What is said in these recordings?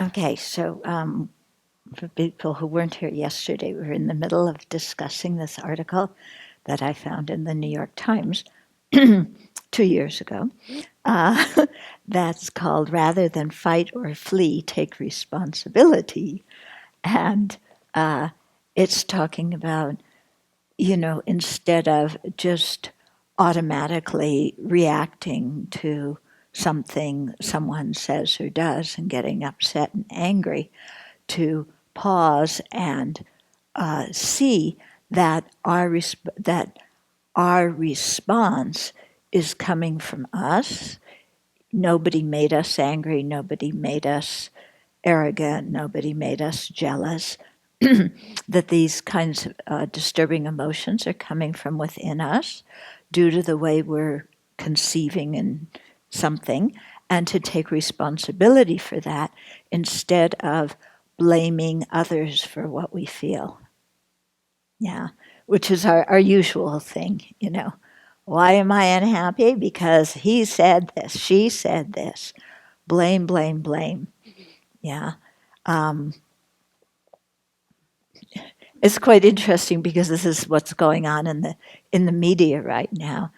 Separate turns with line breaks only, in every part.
Okay, so for people who weren't here yesterday, we were in the middle of discussing this article that I found in the New York Times 2 years ago. Uh, that's called Rather Than Fight or Flee, Take Responsibility. And it's talking about, instead of just automatically reacting to something someone says or does and getting upset and angry, to pause and see that our response is coming from us. Nobody made us angry. Nobody made us arrogant. Nobody made us jealous. That these kinds of disturbing emotions are coming from within us due to the way we're conceiving in something, and to take responsibility for that instead of blaming others for what we feel. Yeah, which is our usual thing. Why am I unhappy? Because he said this, she said this. Blame, blame, blame. Yeah. Um, it's quite interesting because this is what's going on in the media right now.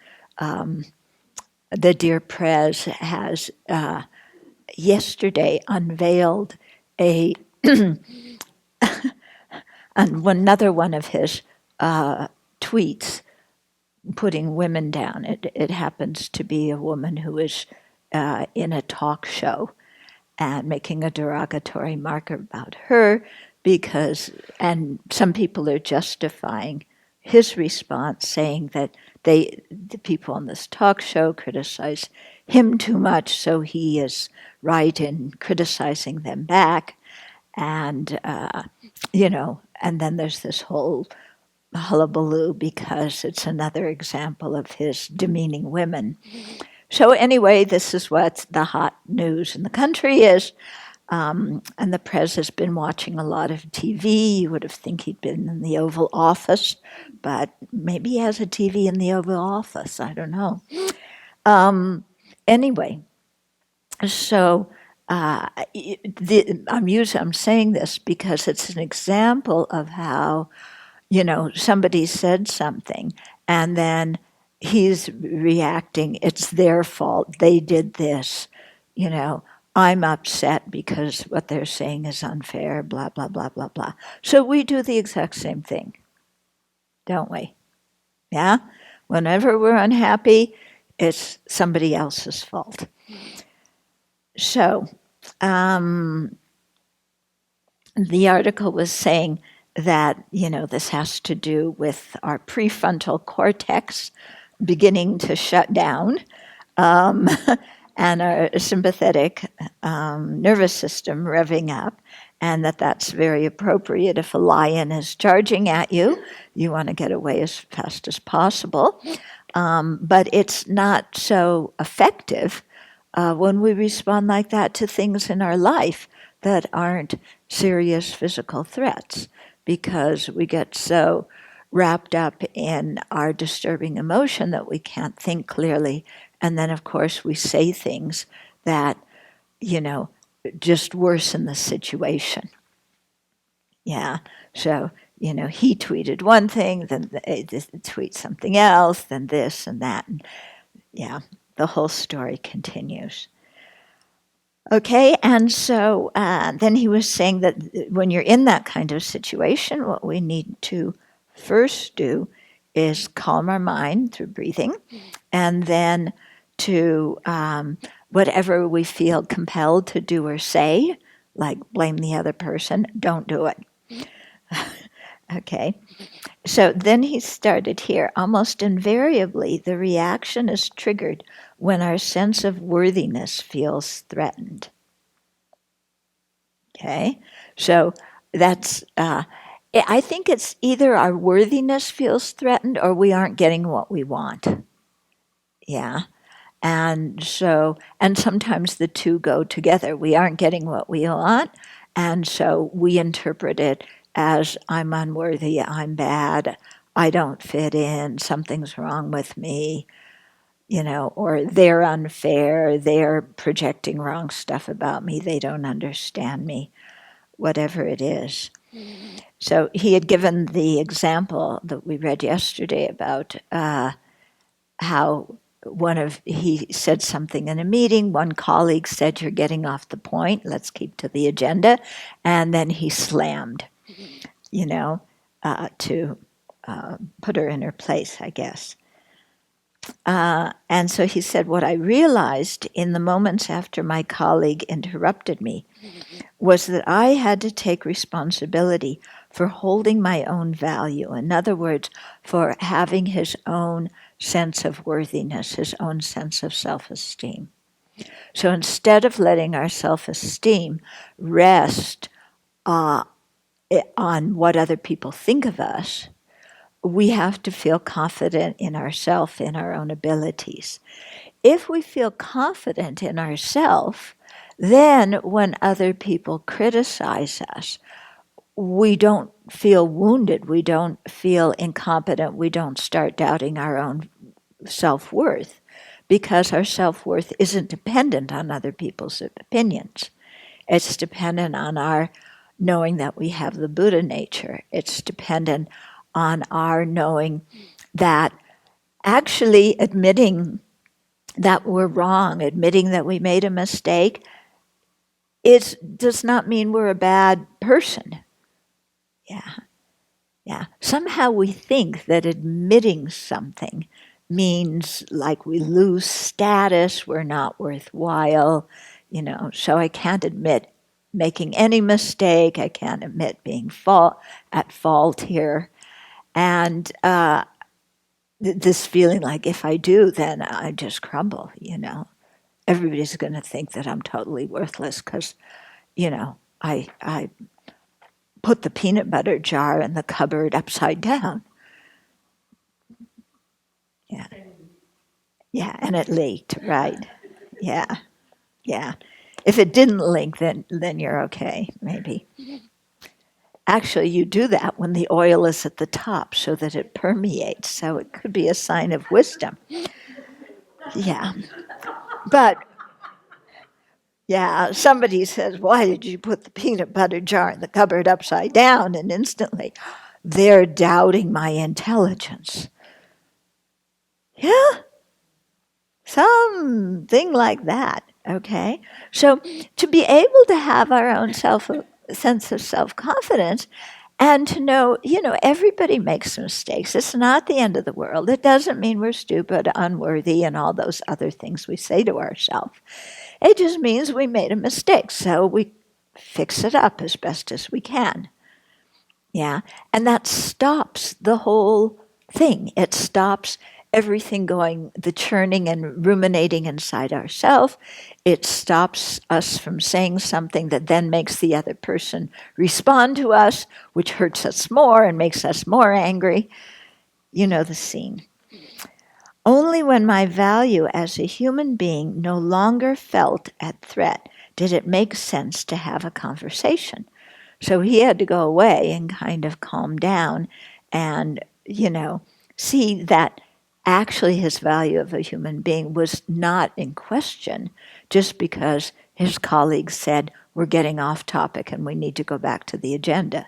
The dear Prez has yesterday unveiled a another one of his tweets putting women down. It happens to be a woman who is in a talk show and making a derogatory mark about her and some people are justifying his response, saying that the people on this talk show criticize him too much, so he is right in criticizing them back. And, and then there's this whole hullabaloo because it's another example of his demeaning women. So anyway, this is what the hot news in the country is. And the Prez has been watching a lot of TV. You would have think he'd been in the Oval Office, but maybe he has a TV in the Oval Office. I don't know. Anyway, so I'm saying this because it's an example of how, somebody said something and then he's reacting, it's their fault, they did this, I'm upset because what they're saying is unfair, blah, blah, blah, blah, blah. So we do the exact same thing, don't we? Yeah? Whenever we're unhappy, it's somebody else's fault. So the article was saying that, this has to do with our prefrontal cortex beginning to shut down, and our sympathetic nervous system revving up, and that's very appropriate. If a lion is charging at you, you want to get away as fast as possible. But it's not so effective when we respond like that to things in our life that aren't serious physical threats, because we get so wrapped up in our disturbing emotion that we can't think clearly. And then, of course, we say things that, just worsen the situation. Yeah. So, he tweeted one thing, then tweet something else, then this and that. And yeah, the whole story continues. Okay, and so then he was saying that when you're in that kind of situation, what we need to first do is calm our mind through breathing, and then to whatever we feel compelled to do or say, like blame the other person, don't do it. Okay, so then he started here. Almost invariably, the reaction is triggered when our sense of worthiness feels threatened. Okay, so that's, I think it's either our worthiness feels threatened or we aren't getting what we want. Yeah. And sometimes the two go together. We aren't getting what we want, and so we interpret it as I'm unworthy, I'm bad, I don't fit in, something's wrong with me, or they're unfair, they're projecting wrong stuff about me, they don't understand me, whatever it is. So he had given the example that we read yesterday about how he said something in a meeting, one colleague said, "You're getting off the point, let's keep to the agenda," and then he slammed, to put her in her place, I guess. And so he said, what I realized in the moments after my colleague interrupted me was that I had to take responsibility for holding my own value. In other words, for having his own sense of worthiness, his own sense of self-esteem. So instead of letting our self-esteem rest on what other people think of us, we have to feel confident in ourselves, in our own abilities. If we feel confident in ourselves, then when other people criticize us, we don't feel wounded, we don't feel incompetent, we don't start doubting our own self-worth, because our self-worth isn't dependent on other people's opinions. It's dependent on our knowing that we have the Buddha nature. It's dependent on our knowing that actually admitting that we're wrong, admitting that we made a mistake, does not mean we're a bad person. Yeah. Somehow we think that admitting something means like we lose status, we're not worthwhile, so I can't admit making any mistake, I can't admit being at fault here. And this feeling like if I do, then I just crumble, Everybody's going to think that I'm totally worthless because, I put the peanut butter jar in the cupboard upside down. Yeah. Yeah, and it leaked, right. Yeah. If it didn't leak, then you're okay, maybe. Actually, you do that when the oil is at the top so that it permeates, so it could be a sign of wisdom. Yeah. But, yeah, somebody says, why did you put the peanut butter jar in the cupboard upside down? And instantly, they're doubting my intelligence. Yeah? Something like that, okay? So to be able to have our own sense of self-confidence and to know, everybody makes mistakes. It's not the end of the world. It doesn't mean we're stupid, unworthy, and all those other things we say to ourselves. It just means we made a mistake, so we fix it up as best as we can. Yeah, and that stops the whole thing. It stops everything going, the churning and ruminating inside ourselves. It stops us from saying something that then makes the other person respond to us, which hurts us more and makes us more angry. You know the scene. Only when my value as a human being no longer felt at threat did it make sense to have a conversation. So he had to go away and kind of calm down and, see that actually his value of a human being was not in question just because his colleagues said, we're getting off topic and we need to go back to the agenda.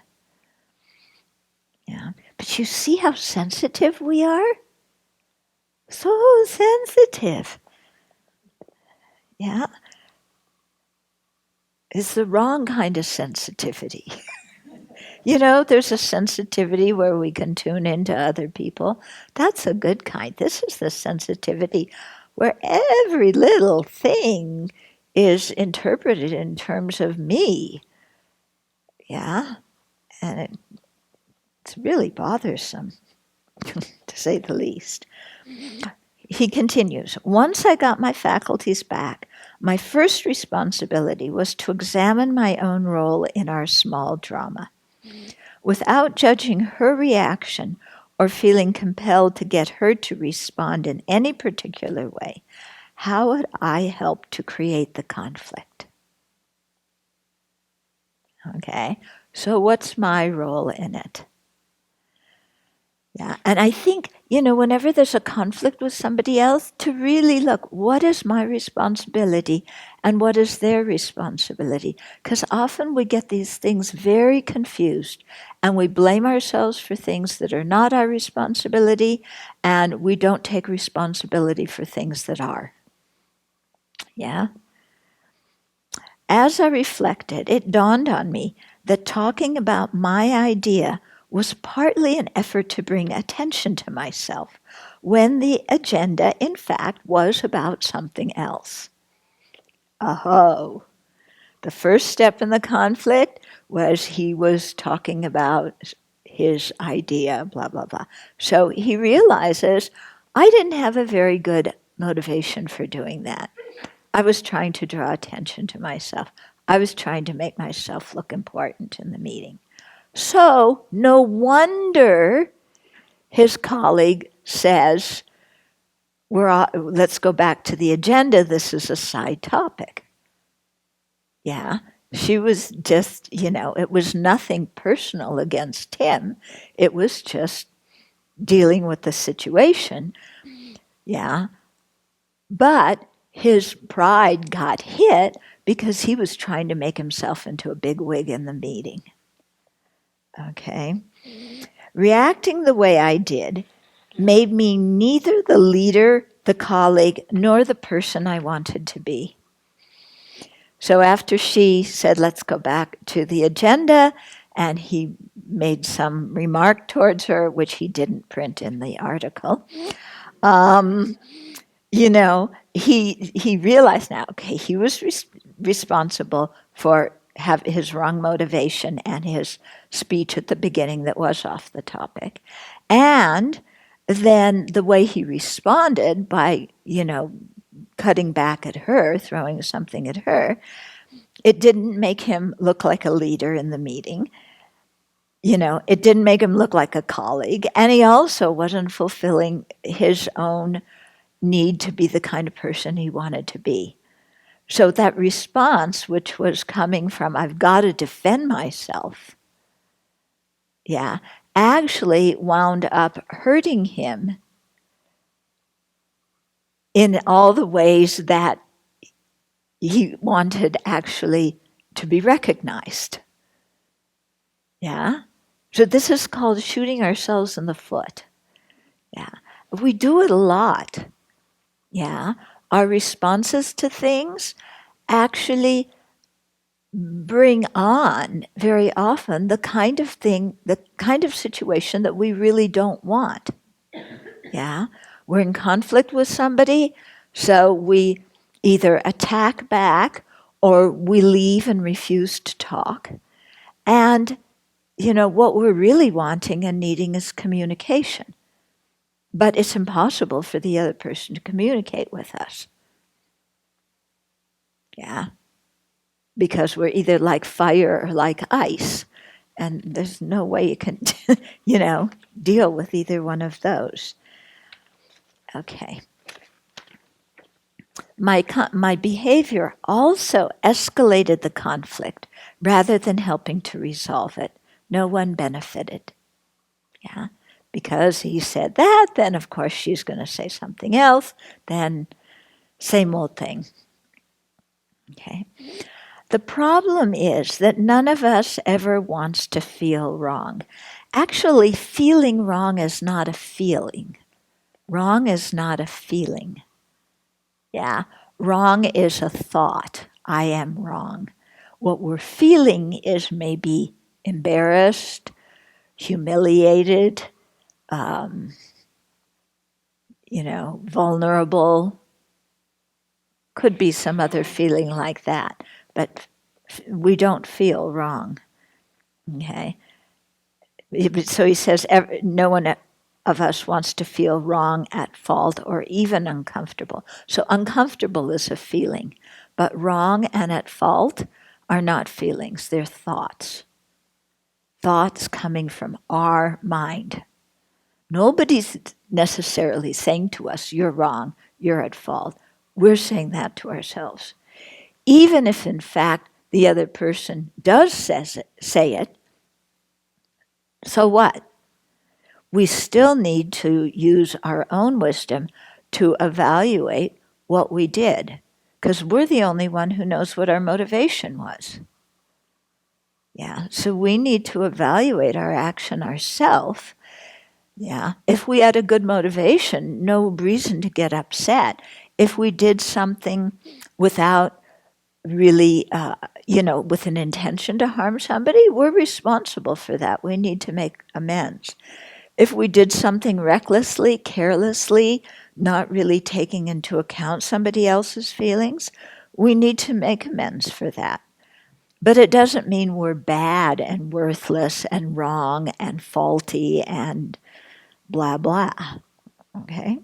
Yeah. But you see how sensitive we are? So sensitive. Yeah. It's the wrong kind of sensitivity. There's a sensitivity where we can tune into other people. That's a good kind. This is the sensitivity where every little thing is interpreted in terms of me. Yeah? And it's really bothersome, to say the least. He continues, once I got my faculties back, my first responsibility was to examine my own role in our small drama. Without judging her reaction or feeling compelled to get her to respond in any particular way, how would I help to create the conflict? Okay, so what's my role in it? Yeah, and I think, whenever there's a conflict with somebody else, to really look, what is my responsibility and what is their responsibility? Because often we get these things very confused and we blame ourselves for things that are not our responsibility, and we don't take responsibility for things that are. Yeah? As I reflected, it dawned on me that talking about my idea was partly an effort to bring attention to myself, when the agenda, in fact, was about something else. Oh, the first step in the conflict was he was talking about his idea, blah, blah, blah. So he realizes, I didn't have a very good motivation for doing that. I was trying to draw attention to myself. I was trying to make myself look important in the meeting. So, no wonder his colleague says, let's go back to the agenda. This is a side topic. Yeah, she was just, it was nothing personal against him. It was just dealing with the situation. Yeah. But his pride got hit because he was trying to make himself into a bigwig in the meeting. Okay? Reacting the way I did made me neither the leader, the colleague, nor the person I wanted to be. So after she said, let's go back to the agenda, and he made some remark towards her, which he didn't print in the article, he realized now, okay, he was responsible for his wrong motivation and his speech at the beginning that was off the topic. And then the way he responded by, cutting back at her, throwing something at her, it didn't make him look like a leader in the meeting. It didn't make him look like a colleague. And he also wasn't fulfilling his own need to be the kind of person he wanted to be. So that response, which was coming from, I've got to defend myself, yeah, actually wound up hurting him in all the ways that he wanted actually to be recognized. Yeah? So this is called shooting ourselves in the foot. Yeah. We do it a lot. Yeah. Our responses to things actually bring on very often the kind of thing, the kind of situation that we really don't want. Yeah. We're in conflict with somebody, so we either attack back or we leave and refuse to talk. And, what we're really wanting and needing is communication. But it's impossible for the other person to communicate with us. Yeah. Because we're either like fire or like ice. And there's no way you can, deal with either one of those. Okay. My behavior also escalated the conflict rather than helping to resolve it. No one benefited. Yeah. Because he said that, then of course she's going to say something else, then same old thing. Okay. The problem is that none of us ever wants to feel wrong. Actually, feeling wrong is not a feeling. Wrong is not a feeling. Yeah. Wrong is a thought. I am wrong. What we're feeling is maybe embarrassed, humiliated, vulnerable. Could be some other feeling like that. But we don't feel wrong. Okay? So he says, no one of us wants to feel wrong, at fault, or even uncomfortable. So uncomfortable is a feeling, but wrong and at fault are not feelings, they're thoughts. Thoughts coming from our mind. Nobody's necessarily saying to us, you're wrong, you're at fault. We're saying that to ourselves. Even if, in fact, the other person does say it, so what? we still need to use our own wisdom to evaluate what we did, because we're the only one who knows what our motivation was. Yeah, so we need to evaluate our action ourselves. Yeah, if we had a good motivation, no reason to get upset. If we did something without really, with an intention to harm somebody, we're responsible for that. We need to make amends. If we did something recklessly, carelessly, not really taking into account somebody else's feelings, we need to make amends for that. But it doesn't mean we're bad and worthless and wrong and faulty and blah, blah. Okay?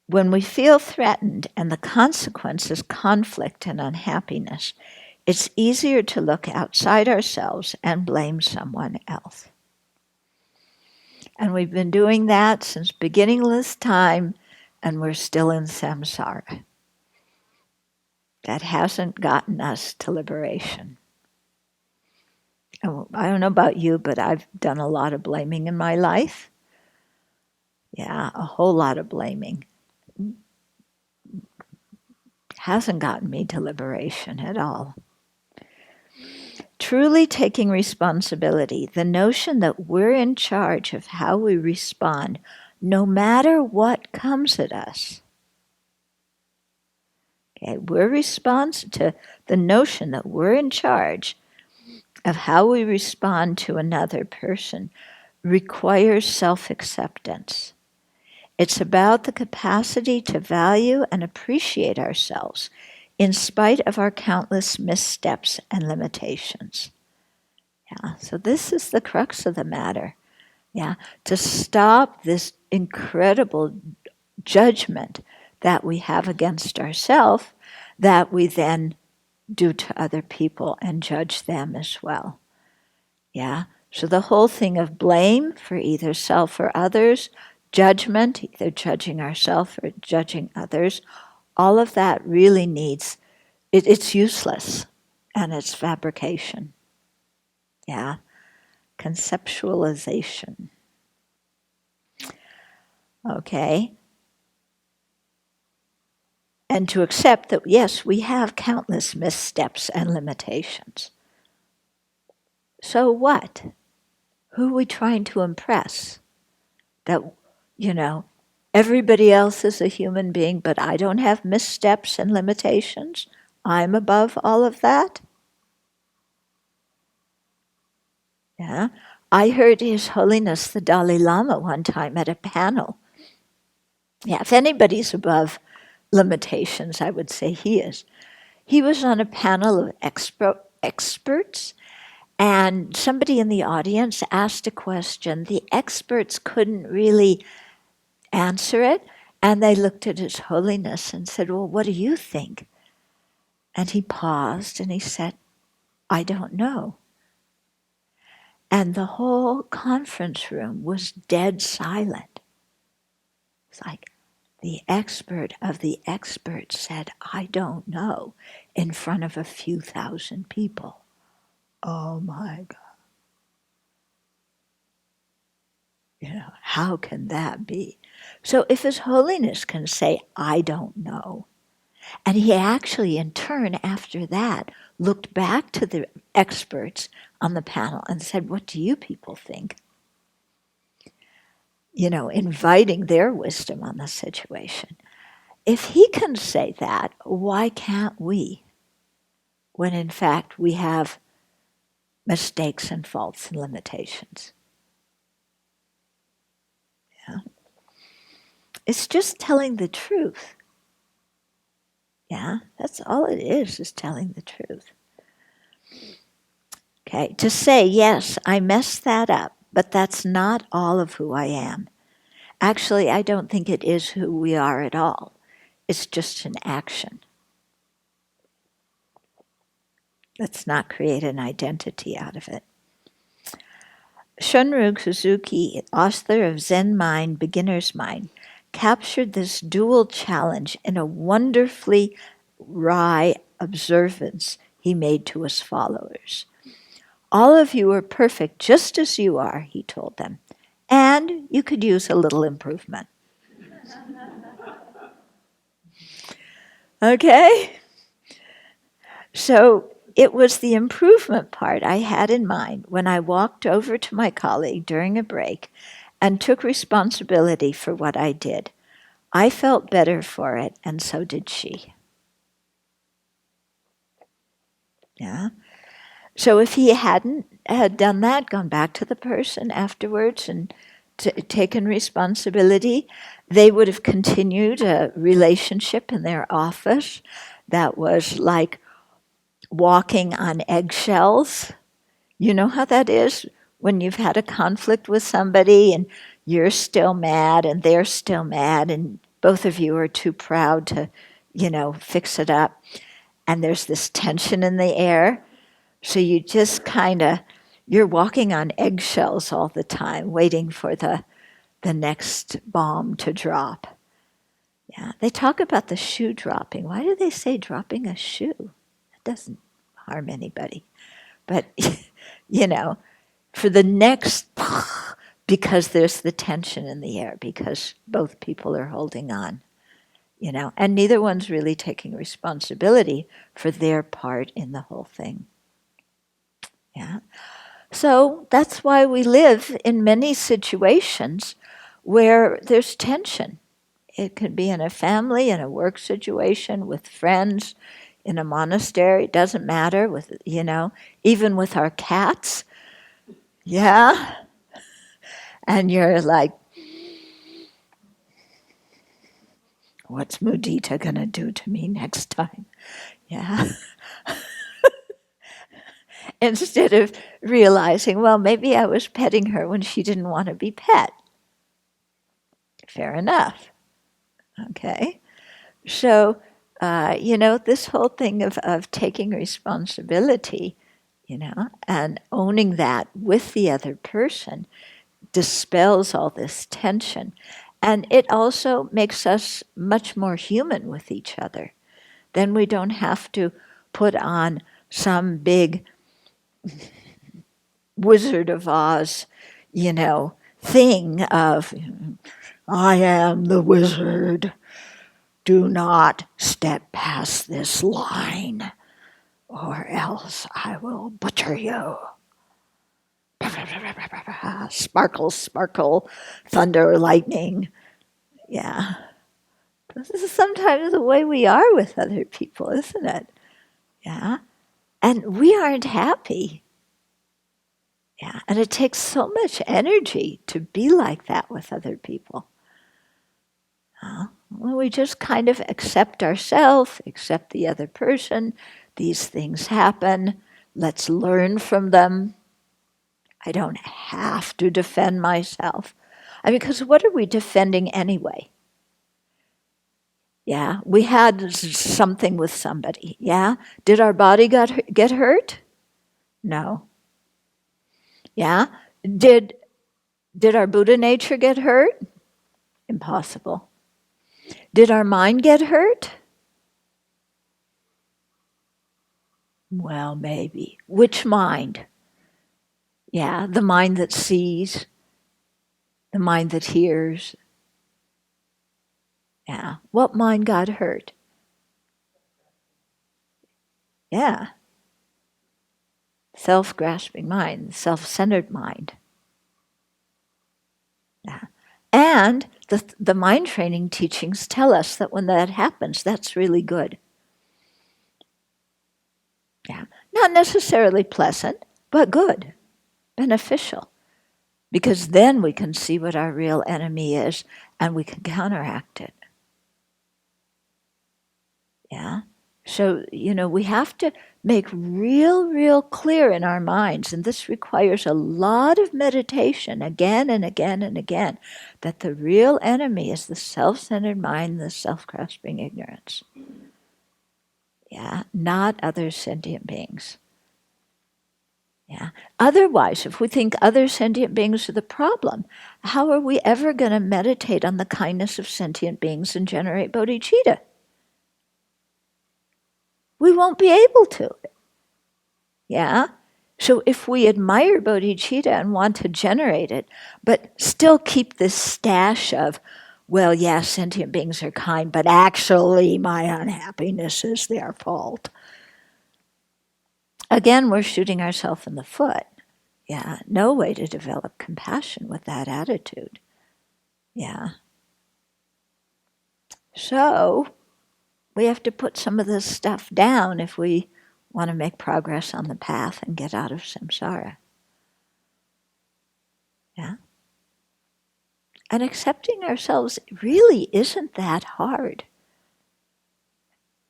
When we feel threatened and the consequence is conflict and unhappiness, it's easier to look outside ourselves and blame someone else. And we've been doing that since beginningless time, and we're still in samsara. That hasn't gotten us to liberation. I don't know about you, but I've done a lot of blaming in my life. Yeah, a whole lot of blaming. Hasn't gotten me to liberation at all. Truly taking responsibility, the notion that we're in charge of how we respond, no matter what comes at us. Okay, we're responsible to the notion that we're in charge of how we respond to another person requires self-acceptance. It's about the capacity to value and appreciate ourselves in spite of our countless missteps and limitations. Yeah, so this is the crux of the matter. Yeah, to stop this incredible judgment that we have against ourselves that we then do to other people and judge them as well. Yeah, so the whole thing of blame for either self or others, judgment, either judging ourselves or judging others, all of that really needs, it's useless and it's fabrication. Yeah, conceptualization. Okay. And to accept that, yes, we have countless missteps and limitations. So what? Who are we trying to impress? That, everybody else is a human being, but I don't have missteps and limitations? I'm above all of that? Yeah. I heard His Holiness the Dalai Lama one time at a panel. Yeah, if anybody's above limitations, I would say he is. He was on a panel of experts, and somebody in the audience asked a question. The experts couldn't really answer it, and they looked at His Holiness and said, well, what do you think? And he paused and he said, I don't know. And the whole conference room was dead silent. It's like the expert of the experts said, I don't know, in front of a few thousand people. Oh my God. How can that be? So if His Holiness can say, I don't know, and he actually in turn after that looked back to the experts on the panel and said, what do you people think? Inviting their wisdom on the situation. If he can say that, why can't we? When in fact we have mistakes and faults and limitations. Yeah. It's just telling the truth. Yeah, that's all it is telling the truth. Okay, to say, yes, I messed that up, but that's not all of who I am. Actually, I don't think it is who we are at all. It's just an action. Let's not create an identity out of it. Shunryu Suzuki, author of Zen Mind, Beginner's Mind, captured this dual challenge in a wonderfully wry observance he made to his followers. All of you are perfect just as you are, he told them. And you could use a little improvement. Okay? So it was the improvement part I had in mind when I walked over to my colleague during a break and took responsibility for what I did. I felt better for it, and so did she. Yeah. So if he hadn't had done that, gone back to the person afterwards and taken responsibility, they would have continued a relationship in their office that was like walking on eggshells. You know how that is when you've had a conflict with somebody and you're still mad and they're still mad and both of you are too proud to, fix it up. And there's this tension in the air. So you just you're walking on eggshells all the time, waiting for the next bomb to drop. Yeah, they talk about the shoe dropping. Why do they say dropping a shoe? It doesn't harm anybody. But, for the next, because there's the tension in the air, because both people are holding on, and neither one's really taking responsibility for their part in the whole thing. Yeah. So that's why we live in many situations where there's tension. It could be in a family, in a work situation, with friends, in a monastery, it doesn't matter, even with our cats. Yeah. And you're like, what's Mudita going to do to me next time? Yeah. Instead of realizing, well, maybe I was petting her when she didn't want to be pet. Fair enough. Okay. So, this whole thing of taking responsibility, and owning that with the other person dispels all this tension. And it also makes us much more human with each other. Then we don't have to put on some big Wizard of Oz, thing of, I am the wizard. Do not step past this line, or else I will butcher you. Sparkle, sparkle, thunder, lightning. Yeah. This is sometimes the way we are with other people, isn't it? Yeah. And we aren't happy. Yeah. And it takes so much energy to be like that with other people. When we just kind of accept ourselves, accept the other person, these things happen, let's learn from them. I don't have to defend myself. Because what are we defending anyway? Yeah, we had something with somebody. Yeah, did our body get hurt? No. Yeah, did our Buddha nature get hurt? Impossible. Did our mind get hurt? Well, maybe. Which mind? Yeah, the mind that sees, the mind that hears. Yeah, what mind got hurt? Yeah. Self-grasping mind, self-centered mind. Yeah. And the mind training teachings tell us that when that happens, that's really good. Yeah. Not necessarily pleasant, but good, beneficial. Because then we can see what our real enemy is and we can counteract it. Yeah. So, we have to make real clear in our minds, and this requires a lot of meditation again and again and again, that the real enemy is the self-centered mind, the self-grasping ignorance. Yeah, not other sentient beings. Yeah. Otherwise, if we think other sentient beings are the problem, how are we ever going to meditate on the kindness of sentient beings and generate bodhicitta? We won't be able to. Yeah? So if we admire bodhicitta and want to generate it, but still keep this stash of, well, yes, sentient beings are kind, but actually my unhappiness is their fault. Again, we're shooting ourselves in the foot. Yeah, no way to develop compassion with that attitude. Yeah. So we have to put some of this stuff down if we want to make progress on the path and get out of samsara. Yeah. And accepting ourselves really isn't that hard.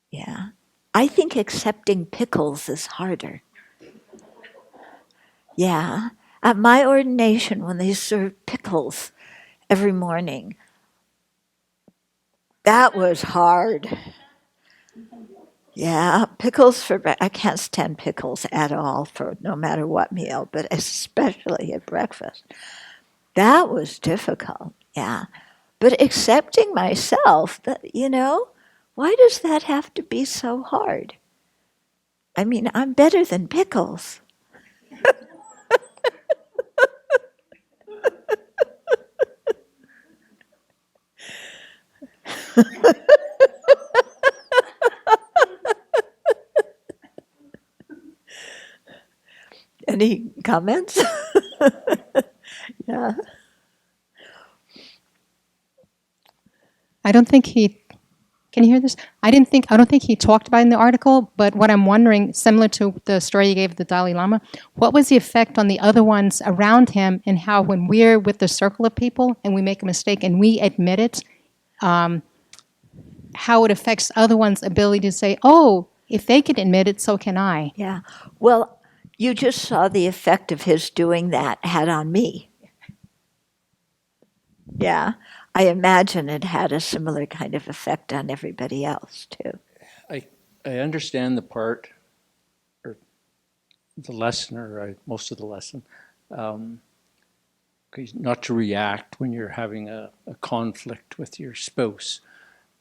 Yeah. I think accepting pickles is harder. Yeah. At my ordination, when they served pickles every morning, that was hard. Yeah, pickles for I can't stand pickles at all for no matter what meal, but especially at breakfast. That was difficult. Yeah. But accepting myself, that, why does that have to be so hard? I mean, I'm better than pickles. Any comments? Yeah.
I don't think can you hear this? I don't think he talked about it in the article, but what I'm wondering, similar to the story you gave of the Dalai Lama, what was the effect on the other ones around him, and how when we're with the circle of people and we make a mistake and we admit it, how it affects other ones' ability to say, oh, if they can admit it, so can I.
Yeah. Well, you just saw the effect of his doing that had on me. Yeah. I imagine it had a similar kind of effect on everybody else, too.
I understand the part, or the lesson, or most of the lesson, not to react when you're having a conflict with your spouse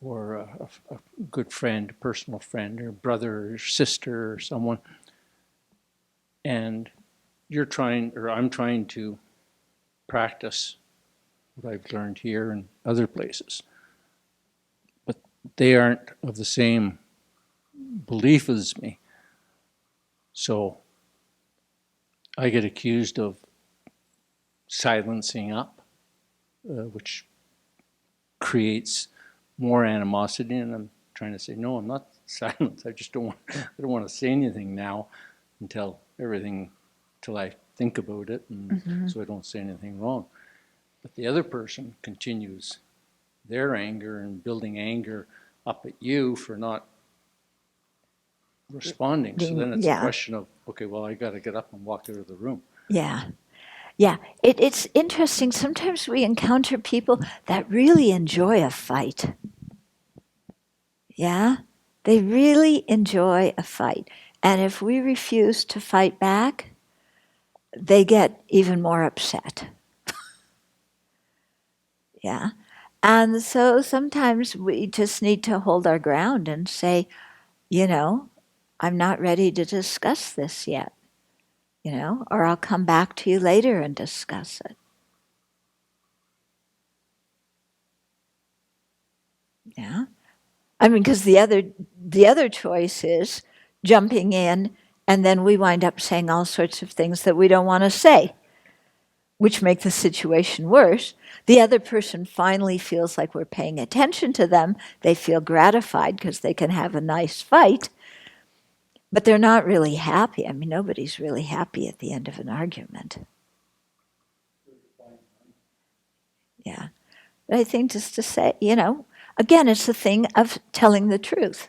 or a good friend, a personal friend, or brother or sister or someone. And I'm trying to practice what I've learned here and other places. But they aren't of the same belief as me. So I get accused of silencing up, which creates more animosity. And I'm trying to say, no, I'm not silenced. I just don't want to say anything now until I think about it, and so I don't say anything wrong. But the other person continues their anger and building anger up at you for not responding. So then it's a question of, okay, well, I got to get up and walk out of the room.
Yeah. Yeah. It's interesting. Sometimes we encounter people that really enjoy a fight. Yeah. They really enjoy a fight. And if we refuse to fight back, they get even more upset. Yeah. And so sometimes we just need to hold our ground and say, I'm not ready to discuss this yet, or I'll come back to you later and discuss it. Yeah. I mean, because the other choice is jumping in, and then we wind up saying all sorts of things that we don't want to say, which make the situation worse. The other person finally feels like we're paying attention to them. They feel gratified because they can have a nice fight, but they're not really happy. I mean, nobody's really happy at the end of an argument. Yeah. But I think just to say, again, it's the thing of telling the truth.